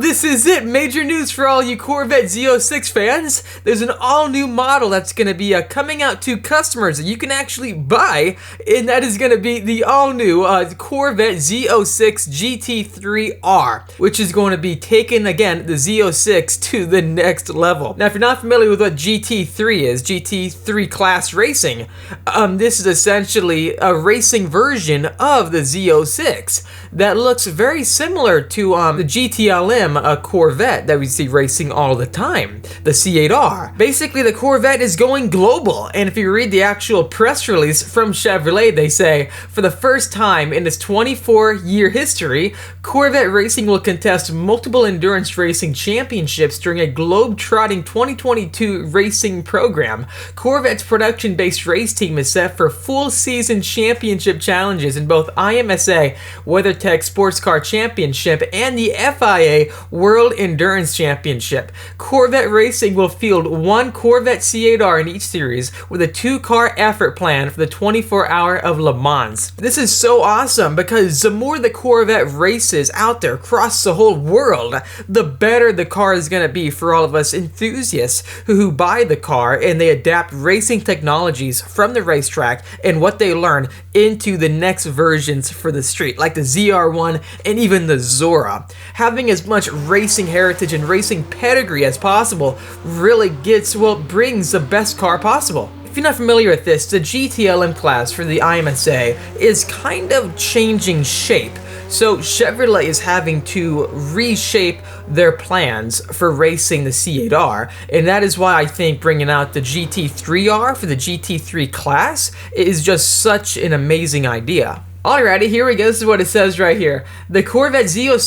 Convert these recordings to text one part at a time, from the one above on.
This is it! Major news for all you Corvette Z06 fans! There's an all-new model that's going to be coming out to customers that you can actually buy, and that is going to be the all-new Corvette Z06 Gt3.R, which is going to be taking, again, the Z06 to the next level. Now, if you're not familiar with what GT3 is, GT3 class racing, this is essentially a racing version of the Z06 that looks very similar to the GTLM Corvette that we see racing all the time, the C8R. Basically, the Corvette is going global, and if you read the actual press release from Chevrolet, they say, for the first time in its 24-year history, Corvette Racing will contest multiple endurance racing championships during a globe-trotting 2022 racing program. Corvette's production-based race team is set for full-season championship challenges in both IMSA WeatherTech Sports Car Championship and the FIA World Endurance Championship. Corvette Racing will field one Corvette C8R in each series with a two-car effort plan for the 24-hour of Le Mans. This is so awesome because the more the Corvette races out there across the whole world, the better the car is going to be for all of us enthusiasts who buy the car and they adapt racing technologies from the racetrack and what they learn into the next versions for the street, like the ZR1 and even the Zora. Having as much racing heritage and racing pedigree as possible really brings the best car possible. If you're not familiar with this, the GTLM class for the IMSA is kind of changing shape. So Chevrolet is having to reshape their plans for racing the C8R, and that is why I think bringing out the GT3R for the GT3 class is just such an amazing idea. Alrighty, here we go. This is what it says right here. The Corvette Z06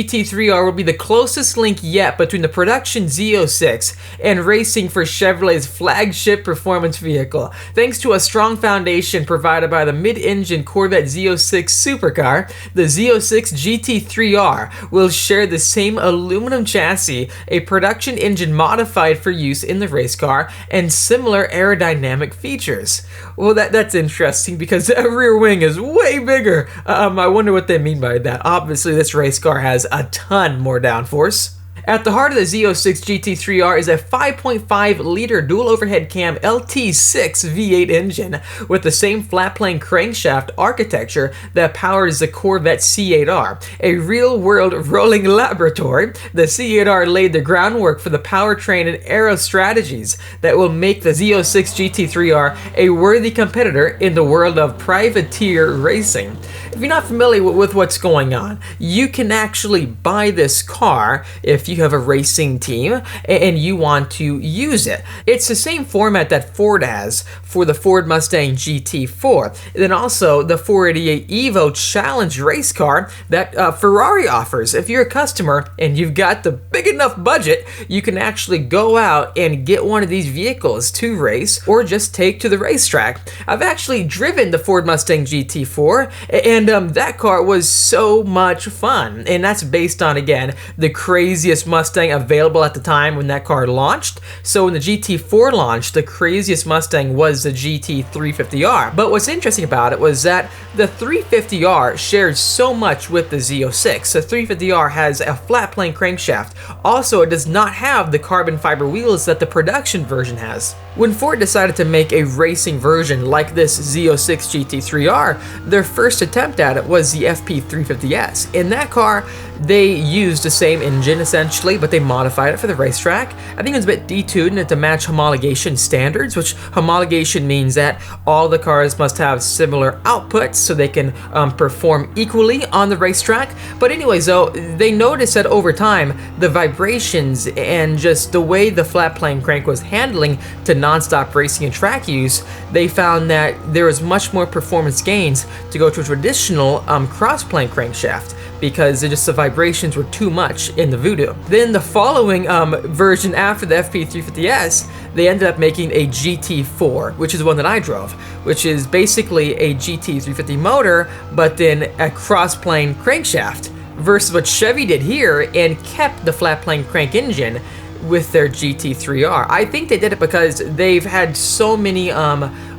Gt3.R will be the closest link yet between the production Z06 and racing for Chevrolet's flagship performance vehicle. Thanks to a strong foundation provided by the mid-engine Corvette Z06 supercar, the Z06 Gt3.R will share the same aluminum chassis, a production engine modified for use in the race car, and similar aerodynamic features. Well, that's interesting because the rear wing is way bigger. I wonder what they mean by that. Obviously, this race car has a ton more downforce. At the heart of the Z06 Gt3.R is a 5.5-liter dual overhead cam LT6 V8 engine with the same flat-plane crankshaft architecture that powers the Corvette C8R. A real-world rolling laboratory, the C8R laid the groundwork for the powertrain and aero strategies that will make the Z06 Gt3.R a worthy competitor in the world of privateer racing. If you're not familiar with what's going on, you can actually buy this car if you have a racing team and you want to use it. It's the same format that Ford has for the Ford Mustang GT4, and then also the 488 Evo Challenge race car that Ferrari offers. If you're a customer and you've got the big enough budget, you can actually go out and get one of these vehicles to race or just take to the racetrack. I've actually driven the Ford Mustang GT4, and that car was so much fun, and that's based on, again, the craziest Mustang available at the time when that car launched. So when the GT4 launched, the craziest Mustang was the GT350R. But what's interesting about it was that the 350R shared so much with the Z06. The 350R has a flat plane crankshaft. Also, it does not have the carbon fiber wheels that the production version has. When Ford decided to make a racing version like this Z06 Gt3.R, their first attempt at it was the FP350S. In that car, they used the same engine essentially, but they modified it for the racetrack. I think it was a bit detuned to match homologation standards, which homologation means that all the cars must have similar outputs so they can perform equally on the racetrack. But anyways, though, they noticed that over time, the vibrations and just the way the flat plane crank was handling to non-stop racing and track use, they found that there was much more performance gains to go to a traditional cross-plane crankshaft because the vibrations were too much in the Voodoo. Then the following version after the FP350S, they ended up making a GT4, which is the one that I drove, which is basically a GT350 motor, but then a cross-plane crankshaft, versus what Chevy did here and kept the flat plane crank engine with their GT3R. I think they did it because they've had so many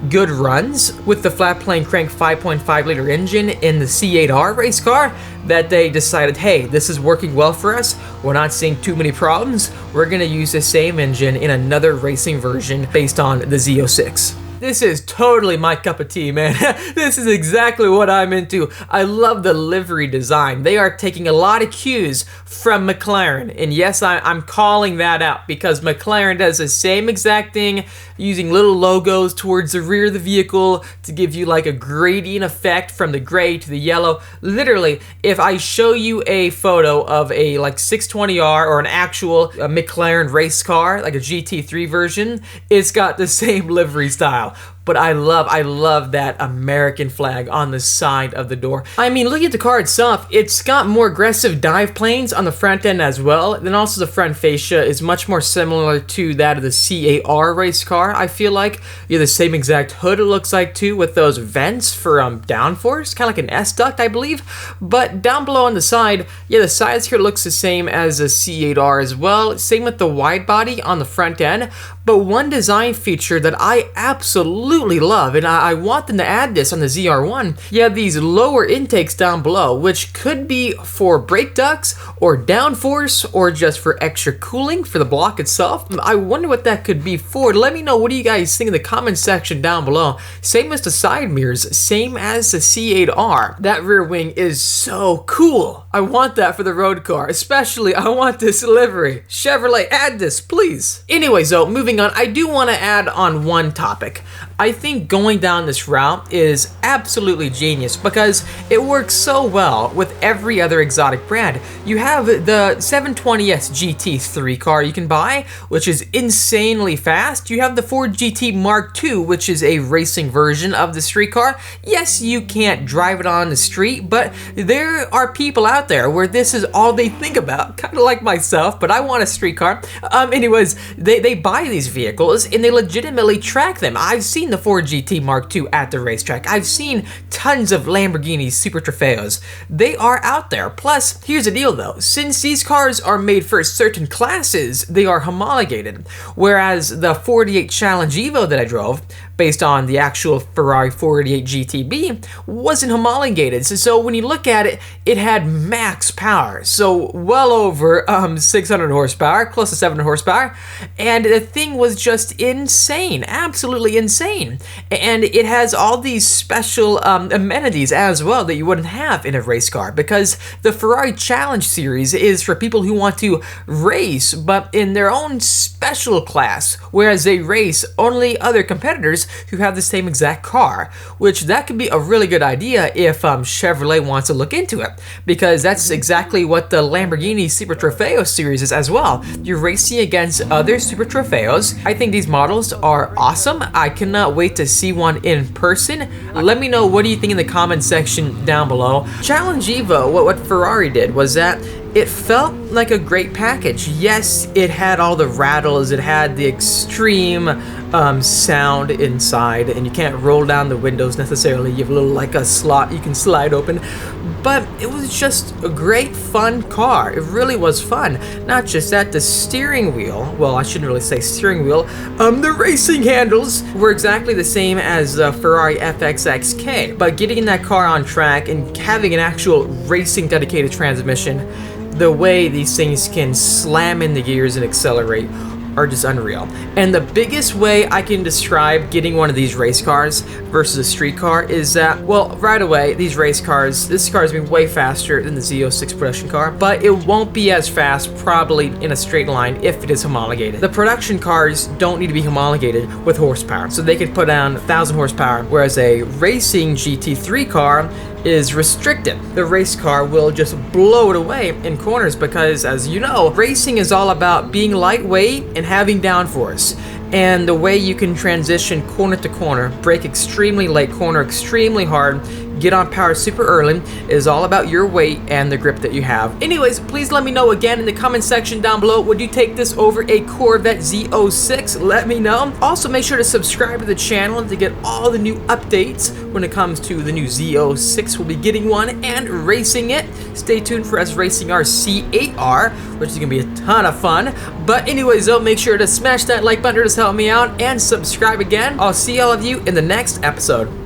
good runs with the flat plane crank 5.5 liter engine in the C8R race car that they decided, hey, this is working well for us. We're not seeing too many problems. We're gonna use the same engine in another racing version based on the Z06. This is totally my cup of tea, man. This is exactly what I'm into. I love the livery design. They are taking a lot of cues from McLaren. And yes, I'm calling that out because McLaren does the same exact thing, using little logos towards the rear of the vehicle to give you like a gradient effect from the gray to the yellow. Literally, if I show you a photo of a like 620R or an actual McLaren race car, like a GT3 version, it's got the same livery style. But I love that American flag on the side of the door. I mean, looking at the car itself, it's got more aggressive dive planes on the front end as well. Then also the front fascia is much more similar to that of the C8R race car, I feel like. You have the same exact hood, it looks like, too, with those vents for downforce, kind of like an S-duct, I believe. But down below on the side, yeah, the sides here looks the same as the C8R as well. Same with the wide body on the front end. But one design feature that I absolutely love, and I want them to add this on the ZR1, you have these lower intakes down below, which could be for brake ducts or downforce or just for extra cooling for the block itself. I wonder what that could be for. Let me know, what do you guys think in the comment section down below. Same as the side mirrors, same as the C8R. That rear wing is so cool. I want that for the road car, especially I want this livery. Chevrolet, add this, please. Anyways, though, moving on, I do want to add on one topic. I think going down this route is absolutely genius because it works so well with every other exotic brand. You have the 720S GT3 car you can buy, which is insanely fast. You have the Ford GT Mark II, which is a racing version of the street car. Yes, you can't drive it on the street, but there are people out there where this is all they think about, kind of like myself, but I want a street car. Anyways, they buy these vehicles and they legitimately track them. I've seen the Ford GT Mark II at the racetrack. I've seen tons of Lamborghini Super Trofeos. They are out there. Plus, here's the deal though. Since these cars are made for certain classes, they are homologated. Whereas the 48 Challenge Evo that I drove, based on the actual Ferrari 488 GTB, wasn't homologated. So when you look at it, it had max power. So well over 600 horsepower, close to 700 horsepower. And the thing was just insane, absolutely insane. And it has all these special amenities as well that you wouldn't have in a race car, because the Ferrari Challenge series is for people who want to race, but in their own special class, whereas they race only other competitors who have the same exact car, which that could be a really good idea if Chevrolet wants to look into it, because that's exactly what the Lamborghini Super Trofeo series is as well. You're racing against other Super Trofeos. I think these models are awesome. I cannot wait to see one in person. Let me know, what do you think in the comment section down below. Challenge Evo, what Ferrari did was that it felt like a great package. Yes, it had all the rattles, it had the extreme sound inside, and you can't roll down the windows necessarily. You have a little, like a slot you can slide open, but it was just a great fun car. It really was fun. Not just that, the steering wheel, well, I shouldn't really say steering wheel, the racing handles were exactly the same as the Ferrari FXXK, but getting in that car on track and having an actual racing dedicated transmission, the way these things can slam in the gears and accelerate are just unreal. And the biggest way I can describe getting one of these race cars versus a street car is that, well, right away, these race cars, this car is going to be way faster than the Z06 production car, but it won't be as fast probably in a straight line if it is homologated. The production cars don't need to be homologated with horsepower, so they can put down 1,000 horsepower, whereas a racing GT3 car is restricted. The race car will just blow it away in corners because, as you know, racing is all about being lightweight and having downforce. And the way you can transition corner to corner, brake extremely late, corner extremely hard, get on power super early. It is all about your weight and the grip that you have. Anyways, please let me know again in the comment section down below, would you take this over a Corvette Z06? Let me know. Also, make sure to subscribe to the channel to get all the new updates when it comes to the new Z06. We'll be getting one and racing it. Stay tuned for us racing our C8R, which is gonna be a ton of fun. But anyways though, make sure to smash that like button to help me out and subscribe again. I'll see all of you in the next episode.